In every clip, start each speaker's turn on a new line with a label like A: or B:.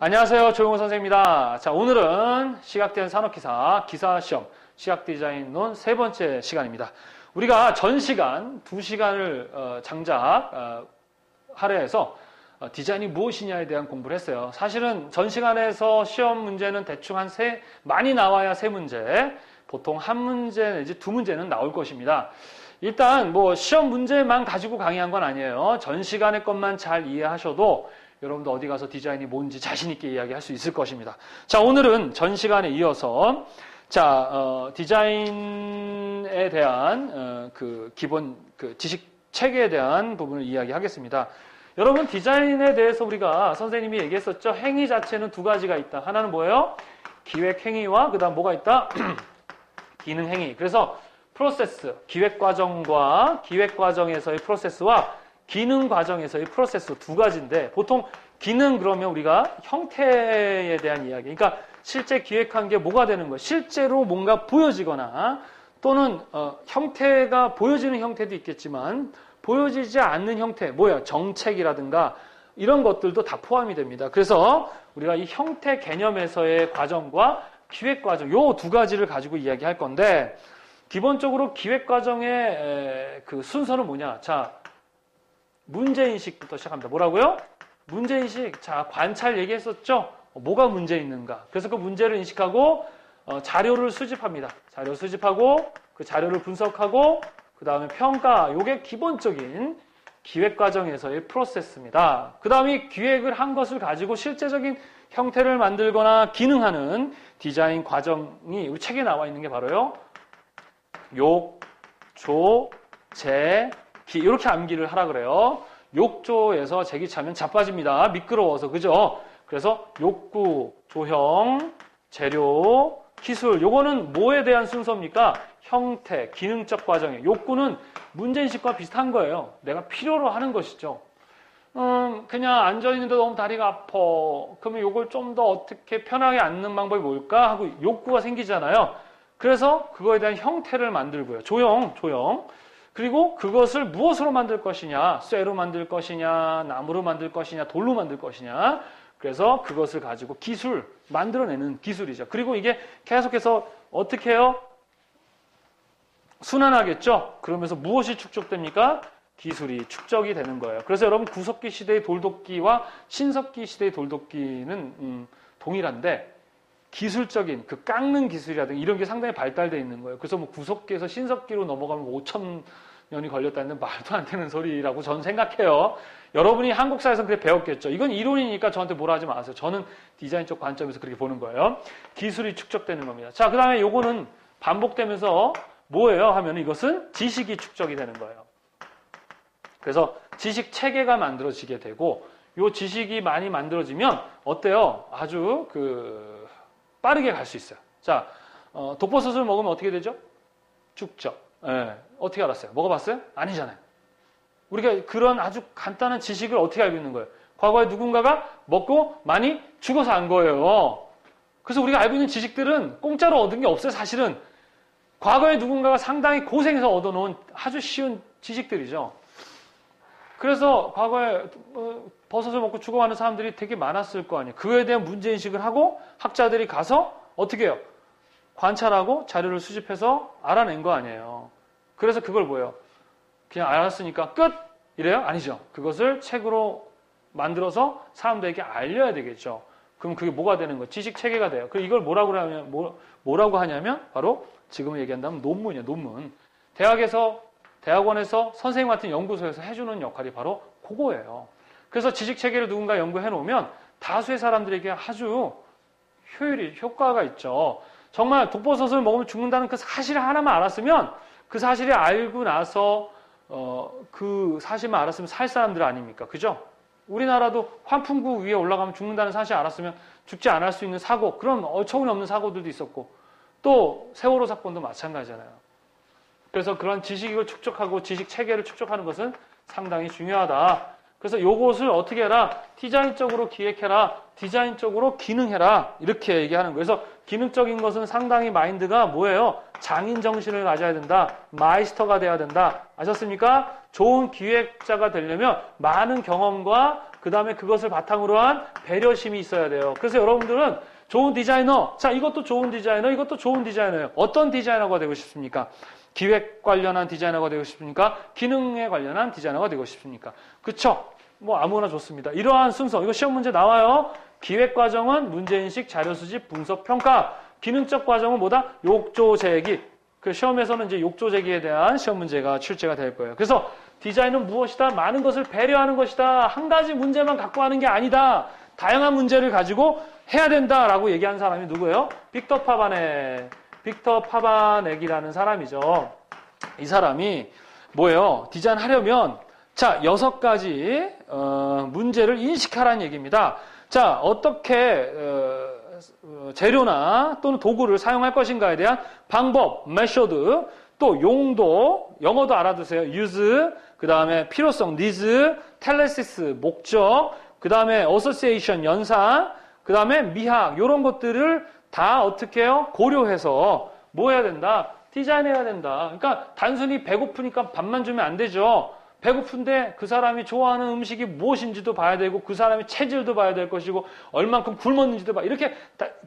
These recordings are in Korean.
A: 안녕하세요. 조용호 선생님입니다. 자, 오늘은 시각대한 산업기사 기사시험 시각디자인론 세 번째 시간입니다. 우리가 전 시간 2시간을 장작 할애해서 디자인이 무엇이냐에 대한 공부를 했어요. 사실은 전 시간에서 시험 문제는 대충 많이 나와야 3문제, 보통 1문제 내지 2문제는 나올 것입니다. 일단 시험 문제만 가지고 강의한 건 아니에요. 전 시간의 것만 잘 이해하셔도 여러분도 어디 가서 디자인이 뭔지 자신 있게 이야기할 수 있을 것입니다. 자, 오늘은 전 시간에 이어서 디자인에 대한 기본 지식 체계에 대한 부분을 이야기하겠습니다. 여러분, 디자인에 대해서 우리가 선생님이 얘기했었죠. 행위 자체는 두 가지가 있다. 하나는 뭐예요? 기획 행위와 그다음 뭐가 있다? 기능 행위. 그래서 프로세스, 기획 과정과 기획 과정에서의 프로세스와 기능 과정에서의 프로세스 두 가지인데, 보통 기능 그러면 우리가 형태에 대한 이야기, 그러니까 실제 기획한 게 뭐가 되는 거예요? 실제로 뭔가 보여지거나 또는 형태가 보여지는 형태도 있겠지만 보여지지 않는 형태, 정책이라든가 이런 것들도 다 포함이 됩니다. 그래서 우리가 이 형태 개념에서의 과정과 기획 과정, 요 두 가지를 가지고 이야기할 건데, 기본적으로 기획 과정의 그 순서는 뭐냐? 자, 문제인식부터 시작합니다. 뭐라고요? 문제인식. 자, 관찰 얘기했었죠? 뭐가 문제 있는가? 그래서 그 문제를 인식하고 자료를 수집합니다. 자료 수집하고 그 자료를 분석하고 그 다음에 평가. 요게 기본적인 기획 과정에서의 프로세스입니다. 그 다음에 기획을 한 것을 가지고 실제적인 형태를 만들거나 기능하는 디자인 과정이 우리 책에 나와 있는 게 바로요. 욕, 조, 재, 기, 이렇게 암기를 하라 그래요. 욕조에서 제기 차면 자빠집니다. 미끄러워서, 그죠? 그래서 욕구, 조형, 재료, 기술. 요거는 뭐에 대한 순서입니까? 형태, 기능적 과정이에요. 욕구는 문제인식과 비슷한 거예요. 내가 필요로 하는 것이죠. 그냥 앉아있는데 너무 다리가 아파. 그러면 요걸 좀 더 어떻게 편하게 앉는 방법이 뭘까? 하고 욕구가 생기잖아요. 그래서 그거에 대한 형태를 만들고요. 조형. 그리고 그것을 무엇으로 만들 것이냐, 쇠로 만들 것이냐, 나무로 만들 것이냐, 돌로 만들 것이냐. 그래서 그것을 가지고 기술, 만들어내는 기술이죠. 그리고 이게 계속해서 어떻게 해요? 순환하겠죠? 그러면서 무엇이 축적됩니까? 기술이 축적이 되는 거예요. 그래서 여러분, 구석기 시대의 돌독기와 신석기 시대의 돌독기는 동일한데, 기술적인 그 깎는 기술이라든가 이런 게 상당히 발달되어 있는 거예요. 그래서 구석기에서 신석기로 넘어가면 5,000년이 걸렸다는 말도 안 되는 소리라고 저는 생각해요. 여러분이 한국사에서 그렇게 배웠겠죠. 이건 이론이니까 저한테 뭐라 하지 마세요. 저는 디자인 쪽 관점에서 그렇게 보는 거예요. 기술이 축적되는 겁니다. 자, 그 다음에 요거는 반복되면서 뭐예요? 하면 이것은 지식이 축적이 되는 거예요. 그래서 지식 체계가 만들어지게 되고, 요 지식이 많이 만들어지면 어때요? 아주 빠르게 갈 수 있어요. 자, 독버섯을 먹으면 어떻게 되죠? 죽죠. 예, 어떻게 알았어요? 먹어봤어요? 아니잖아요. 우리가 그런 아주 간단한 지식을 어떻게 알고 있는 거예요? 과거에 누군가가 먹고 많이 죽어서 안 거예요. 그래서 우리가 알고 있는 지식들은 공짜로 얻은 게 없어요, 사실은. 과거에 누군가가 상당히 고생해서 얻어놓은 아주 쉬운 지식들이죠. 그래서 과거에 버섯을 먹고 죽어가는 사람들이 되게 많았을 거 아니에요. 그거에 대한 문제인식을 하고 학자들이 가서 어떻게 해요? 관찰하고 자료를 수집해서 알아낸 거 아니에요. 그래서 그걸 뭐예요? 그냥 알았으니까 끝! 이래요? 아니죠. 그것을 책으로 만들어서 사람들에게 알려야 되겠죠. 그럼 그게 뭐가 되는 거예요? 지식 체계가 돼요. 그리고 이걸 뭐라고 하냐면 바로 지금 얘기한다면 논문이에요. 논문. 대학원에서 선생님 같은 연구소에서 해주는 역할이 바로 그거예요. 그래서 지식 체계를 누군가 연구해 놓으면 다수의 사람들에게 아주 효과가 있죠. 정말 독버섯을 먹으면 죽는다는 그 사실 하나만 알았으면, 그 사실을 알고 나서 그 사실만 알았으면 살 사람들 아닙니까? 그죠? 우리나라도 환풍구 위에 올라가면 죽는다는 사실 알았으면 죽지 않을 수 있는 사고, 그런 어처구니없는 사고들도 있었고, 또 세월호 사건도 마찬가지잖아요. 그래서 그런 지식을 축적하고 지식 체계를 축적하는 것은 상당히 중요하다. 그래서 요것을 어떻게 해라? 디자인적으로 기획해라. 디자인적으로 기능해라. 이렇게 얘기하는 거예요. 그래서 기능적인 것은 상당히 마인드가 뭐예요? 장인 정신을 가져야 된다. 마이스터가 돼야 된다. 아셨습니까? 좋은 기획자가 되려면 많은 경험과 그 다음에 그것을 바탕으로 한 배려심이 있어야 돼요. 그래서 여러분들은 좋은 디자이너, 자, 이것도 좋은 디자이너, 이것도 좋은 디자이너예요. 어떤 디자이너가 되고 싶습니까? 기획 관련한 디자이너가 되고 싶습니까? 기능에 관련한 디자이너가 되고 싶습니까? 그쵸? 뭐 아무거나 좋습니다. 이러한 순서, 이거 시험 문제 나와요. 기획 과정은 문제인식, 자료 수집, 분석, 평가. 기능적 과정은 뭐다? 욕조 제기. 그 시험에서는 이제 욕조 제기에 대한 시험 문제가 출제가 될 거예요. 그래서 디자인은 무엇이다? 많은 것을 배려하는 것이다. 한 가지 문제만 갖고 하는 게 아니다. 다양한 문제를 가지고 해야 된다라고 얘기한 사람이 누구예요? 빅터 파바넥. 빅터 파바넥이라는 사람이죠. 이 사람이 뭐예요? 디자인 하려면 자, 6가지 문제를 인식하라는 얘기입니다. 자, 어떻게 재료나 또는 도구를 사용할 것인가에 대한 방법, 메소드, 또 용도, 영어도 알아두세요. use, 그 다음에 필요성, needs, 텔레시스, 목적, 그 다음에 association, 연상, 그 다음에 미학, 이런 것들을 다 어떻게 해요? 고려해서 뭐 해야 된다? 디자인해야 된다. 그러니까 단순히 배고프니까 밥만 주면 안 되죠. 배고픈데 그 사람이 좋아하는 음식이 무엇인지도 봐야 되고 그 사람의 체질도 봐야 될 것이고 얼만큼 굶었는지도 봐. 이렇게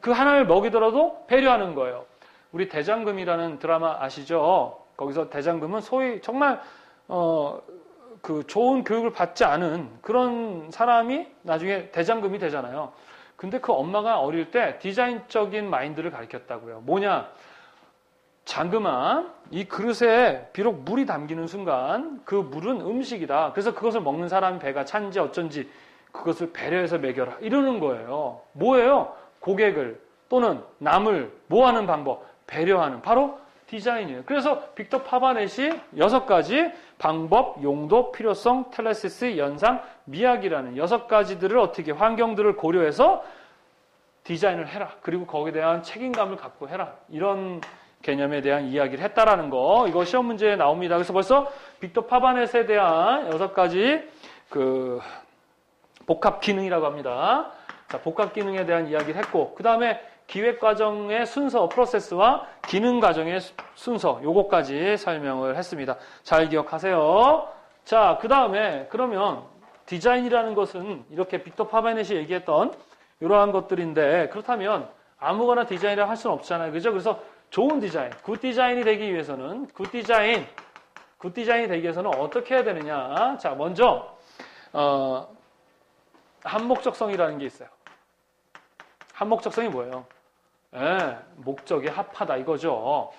A: 그 하나를 먹이더라도 배려하는 거예요. 우리 대장금이라는 드라마 아시죠? 거기서 대장금은 소위 정말 그 좋은 교육을 받지 않은 그런 사람이 나중에 대장금이 되잖아요. 근데 그 엄마가 어릴 때 디자인적인 마인드를 가르쳤다고요. 뭐냐? 장금아, 이 그릇에 비록 물이 담기는 순간 그 물은 음식이다. 그래서 그것을 먹는 사람이 배가 찬지 어쩐지 그것을 배려해서 먹여라. 이러는 거예요. 뭐예요? 고객을 또는 남을 뭐하는 방법? 배려하는. 바로 디자인이에요. 그래서 빅터 파바넷이 6가지 방법, 용도, 필요성, 텔레시스, 연상, 미학이라는 6가지들을 어떻게 환경들을 고려해서 디자인을 해라. 그리고 거기에 대한 책임감을 갖고 해라. 이런 개념에 대한 이야기를 했다라는 거. 이거 시험 문제에 나옵니다. 그래서 벌써 빅터 파바넷에 대한 6가지 그 복합 기능이라고 합니다. 자, 복합 기능에 대한 이야기를 했고, 그 다음에 기획 과정의 순서, 프로세스와 기능 과정의 순서, 요거까지 설명을 했습니다. 잘 기억하세요. 자, 그 다음에 그러면 디자인이라는 것은 이렇게 빅터 파바넷이 얘기했던 이러한 것들인데, 그렇다면 아무거나 디자인이라 할 수는 없잖아요. 그죠? 그래서 좋은 디자인, 굿 디자인이 되기 위해서는 굿 디자인이 되기 위해서는 어떻게 해야 되느냐? 자, 먼저 한목적성이라는 게 있어요. 한목적성이 뭐예요? 목적에 합하다 이거죠.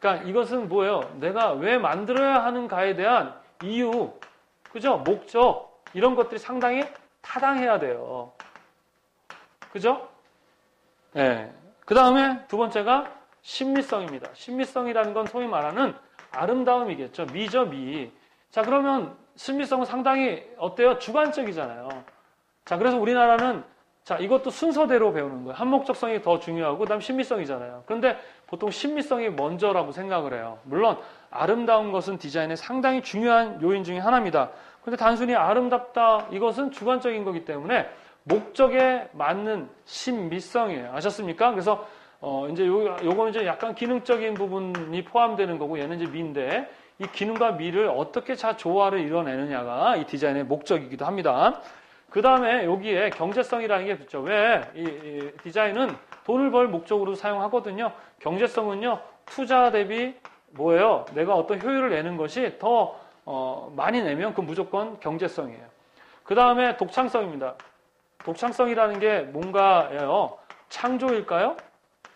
A: 그러니까 이것은 뭐예요? 내가 왜 만들어야 하는가에 대한 이유, 그죠? 목적 이런 것들이 상당히 타당해야 돼요. 그죠? 네. 그 다음에 두 번째가 신미성입니다. 신미성이라는 건 소위 말하는 아름다움이겠죠. 미죠, 미. 자, 그러면 신미성은 상당히 어때요? 주관적이잖아요. 자, 그래서 우리나라는 자, 이것도 순서대로 배우는 거예요. 한목적성이 더 중요하고 그다음 신미성이잖아요. 그런데 보통 신미성이 먼저라고 생각을 해요. 물론 아름다운 것은 디자인의 상당히 중요한 요인 중에 하나입니다. 그런데 단순히 아름답다 이것은 주관적인 거기 때문에 목적에 맞는 신미성이에요. 아셨습니까? 그래서 이제 요거는 이제 약간 기능적인 부분이 포함되는 거고 얘는 이제 미인데 이 기능과 미를 어떻게 잘 조화를 이뤄내느냐가 이 디자인의 목적이기도 합니다. 그 다음에 여기에 경제성이라는 게 붙죠. 왜? 이 디자인은 돈을 벌 목적으로 사용하거든요. 경제성은요, 투자 대비 뭐예요? 내가 어떤 효율을 내는 것이 더 많이 내면 그 무조건 경제성이에요. 그 다음에 독창성입니다. 독창성이라는 게 뭔가예요? 창조일까요?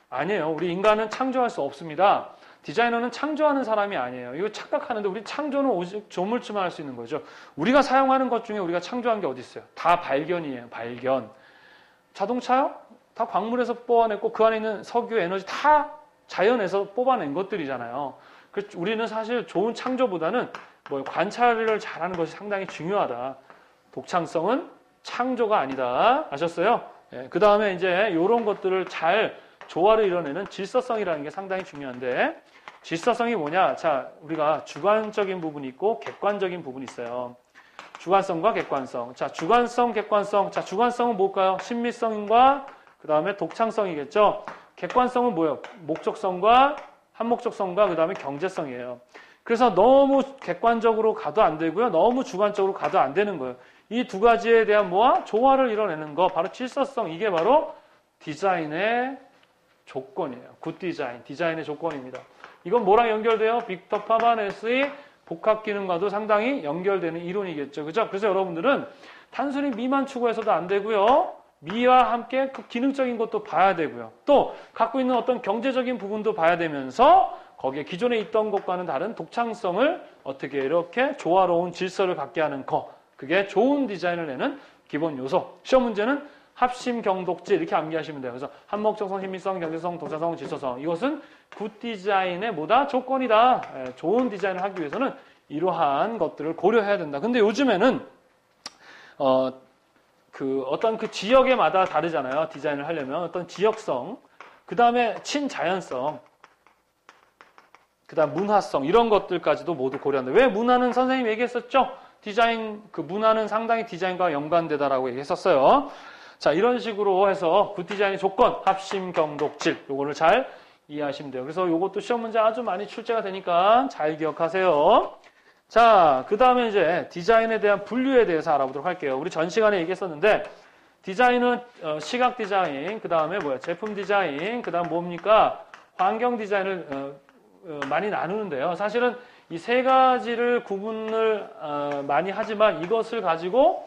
A: 아니에요. 우리 인간은 창조할 수 없습니다. 디자이너는 창조하는 사람이 아니에요. 이거 착각하는데 우리 창조는 오직 조물주만 할 수 있는 거죠. 우리가 사용하는 것 중에 우리가 창조한 게 어디 있어요? 다 발견이에요. 발견. 자동차요? 다 광물에서 뽑아냈고 그 안에 있는 석유, 에너지 다 자연에서 뽑아낸 것들이잖아요. 그래서 우리는 사실 좋은 창조보다는 뭐 관찰을 잘하는 것이 상당히 중요하다. 독창성은 창조가 아니다. 아셨어요? 예, 그 다음에 이제 이런 것들을 잘 조화를 이뤄내는 질서성이라는 게 상당히 중요한데 질서성이 뭐냐? 자, 우리가 주관적인 부분이 있고 객관적인 부분이 있어요. 주관성과 객관성. 자, 주관성, 객관성. 자, 주관성은 뭘까요? 친밀성과 그 다음에 독창성이겠죠. 객관성은 뭐예요? 목적성과 한목적성과 그 다음에 경제성이에요. 그래서 너무 객관적으로 가도 안 되고요. 너무 주관적으로 가도 안 되는 거예요. 이 두 가지에 대한 뭐와 조화를 이뤄내는 거, 바로 질서성. 이게 바로 디자인의 조건이에요. 굿 디자인, 디자인의 조건입니다. 이건 뭐랑 연결돼요? 빅터 파바네스의 복합 기능과도 상당히 연결되는 이론이겠죠. 그죠? 그래서 여러분들은 단순히 미만 추구해서도 안 되고요. 미와 함께 그 기능적인 것도 봐야 되고요. 또 갖고 있는 어떤 경제적인 부분도 봐야 되면서 거기에 기존에 있던 것과는 다른 독창성을 어떻게 이렇게 조화로운 질서를 갖게 하는 거. 그게 좋은 디자인을 내는 기본 요소. 시험 문제는 합심, 경독질 이렇게 암기하시면 돼요. 그래서 한목적성, 친밀성, 경제성, 독창성, 질서성. 이것은 굿 디자인의 뭐다? 조건이다. 좋은 디자인을 하기 위해서는 이러한 것들을 고려해야 된다. 근데 요즘에는 어떤 그 지역에마다 다르잖아요. 디자인을 하려면 어떤 지역성, 그 다음에 친자연성, 그 다음 문화성 이런 것들까지도 모두 고려한다. 왜 문화는 선생님이 얘기했었죠? 디자인, 그 문화는 상당히 디자인과 연관되다라고 얘기했었어요. 자, 이런 식으로 해서 굿 디자인의 조건, 합심, 경독질 요거를 잘 이해하시면 돼요. 그래서 요것도 시험 문제 아주 많이 출제가 되니까 잘 기억하세요. 자, 그 다음에 이제 디자인에 대한 분류에 대해서 알아보도록 할게요. 우리 전 시간에 얘기했었는데 디자인은 시각 디자인, 그 다음에 제품 디자인, 그 다음 뭡니까? 환경 디자인을 많이 나누는데요. 사실은 이 세 가지를 구분을 많이 하지만 이것을 가지고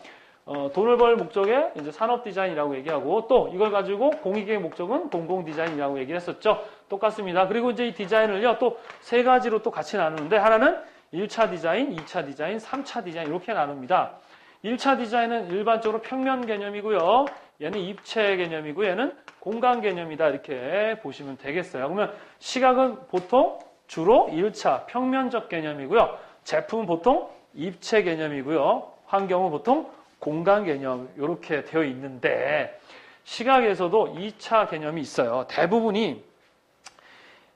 A: 돈을 벌 목적에 이제 산업 디자인이라고 얘기하고 또 이걸 가지고 공익의 목적은 공공 디자인이라고 얘기를 했었죠. 똑같습니다. 그리고 이제 이 디자인을요 또 세 가지로 또 같이 나누는데 하나는 1차 디자인, 2차 디자인, 3차 디자인 이렇게 나눕니다. 1차 디자인은 일반적으로 평면 개념이고요. 얘는 입체 개념이고 얘는 공간 개념이다 이렇게 보시면 되겠어요. 그러면 시각은 보통 주로 1차 평면적 개념이고요. 제품은 보통 입체 개념이고요. 환경은 보통 공간 개념 이렇게 되어 있는데 시각에서도 2차 개념이 있어요. 대부분이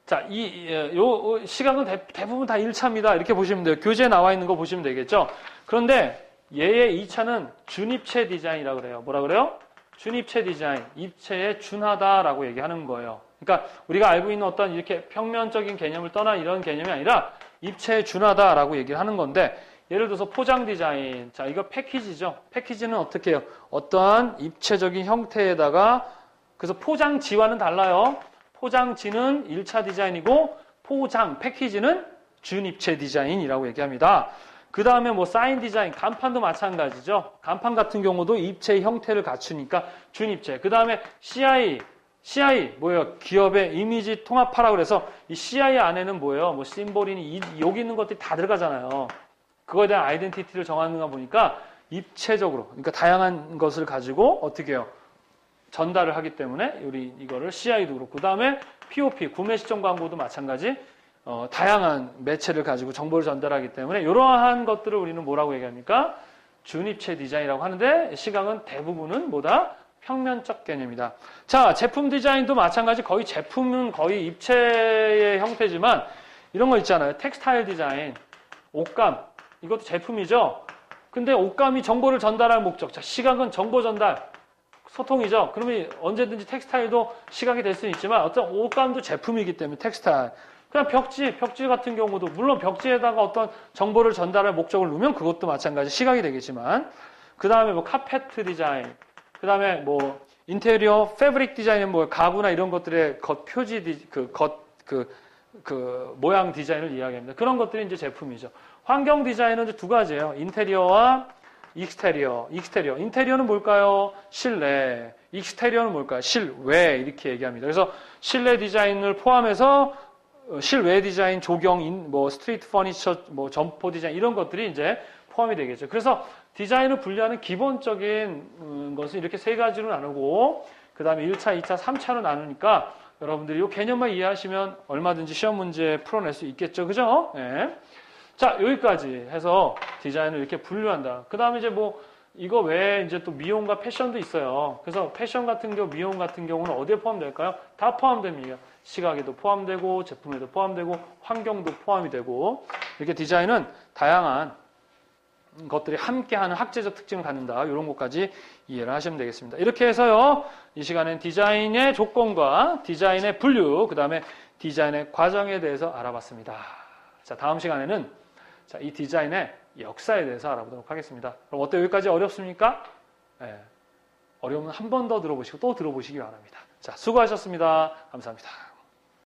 A: 자, 시각은 대부분 다 1차입니다. 이렇게 보시면 돼요. 교재에 나와 있는 거 보시면 되겠죠. 그런데 얘의 2차는 준입체 디자인이라고 그래요. 뭐라 그래요? 준입체 디자인, 입체에 준하다라고 얘기하는 거예요. 그러니까 우리가 알고 있는 어떤 이렇게 평면적인 개념을 떠난 이런 개념이 아니라 입체에 준하다라고 얘기를 하는 건데 예를 들어서 포장 디자인. 자, 이거 패키지죠. 패키지는 어떻게 해요? 어떠한 입체적인 형태에다가 그래서 포장지와는 달라요. 포장지는 1차 디자인이고 패키지는 준입체 디자인이라고 얘기합니다. 그 다음에 사인 디자인, 간판도 마찬가지죠. 간판 같은 경우도 입체의 형태를 갖추니까 준입체. 그 다음에 CI 뭐예요? 기업의 이미지 통합하라고 그래서 이 CI 안에는 뭐예요? 심볼이니 여기 있는 것들이 다 들어가잖아요. 그거에 대한 아이덴티티를 정하는가 보니까 입체적으로, 그러니까 다양한 것을 가지고 어떻게 해요? 전달을 하기 때문에 우리 이거를 CI도 그렇고 그 다음에 POP, 구매 시점 광고도 마찬가지 다양한 매체를 가지고 정보를 전달하기 때문에 이러한 것들을 우리는 뭐라고 얘기합니까? 준입체 디자인이라고 하는데 시각은 대부분은 뭐다? 평면적 개념이다. 자, 제품 디자인도 마찬가지 거의 제품은 거의 입체의 형태지만 이런 거 있잖아요. 텍스타일 디자인, 옷감 이것도 제품이죠. 근데 옷감이 정보를 전달할 목적. 자, 시각은 정보 전달, 소통이죠. 그러면 언제든지 텍스타일도 시각이 될 수는 있지만 어떤 옷감도 제품이기 때문에 텍스타일. 그냥 벽지 같은 경우도 물론 벽지에다가 어떤 정보를 전달할 목적을 놓으면 그것도 마찬가지 시각이 되겠지만 그 다음에 카페트 디자인, 그 다음에 인테리어 패브릭 디자인은 가구나 이런 것들의 겉 표지 모양 디자인을 이야기합니다. 그런 것들이 이제 제품이죠. 환경 디자인은 이제 두 가지예요. 인테리어와 익스테리어. 인테리어는 뭘까요? 실내. 익스테리어는 뭘까요? 실외. 이렇게 얘기합니다. 그래서 실내 디자인을 포함해서 실외 디자인, 조경, 스트리트 퍼니처, 점포 디자인 이런 것들이 이제 포함이 되겠죠. 그래서 디자인을 분류하는 기본적인 것은 이렇게 세 가지로 나누고 그 다음에 1차, 2차, 3차로 나누니까 여러분들이 이 개념만 이해하시면 얼마든지 시험 문제 풀어낼 수 있겠죠. 그죠? 네. 자, 여기까지 해서 디자인을 이렇게 분류한다. 그 다음에 이제 이거 외에 이제 또 미용과 패션도 있어요. 그래서 패션 같은 경우, 미용 같은 경우는 어디에 포함될까요? 다 포함됩니다. 시각에도 포함되고, 제품에도 포함되고, 환경도 포함이 되고, 이렇게 디자인은 다양한 것들이 함께하는 학제적 특징을 갖는다. 이런 것까지 이해를 하시면 되겠습니다. 이렇게 해서요. 이 시간엔 디자인의 조건과 디자인의 분류, 그 다음에 디자인의 과정에 대해서 알아봤습니다. 자, 다음 시간에는 자, 이 디자인의 역사에 대해서 알아보도록 하겠습니다. 그럼 어때요? 여기까지 어렵습니까? 네. 어려우면 한 번 더 들어보시고 또 들어보시기 바랍니다. 자, 수고하셨습니다. 감사합니다.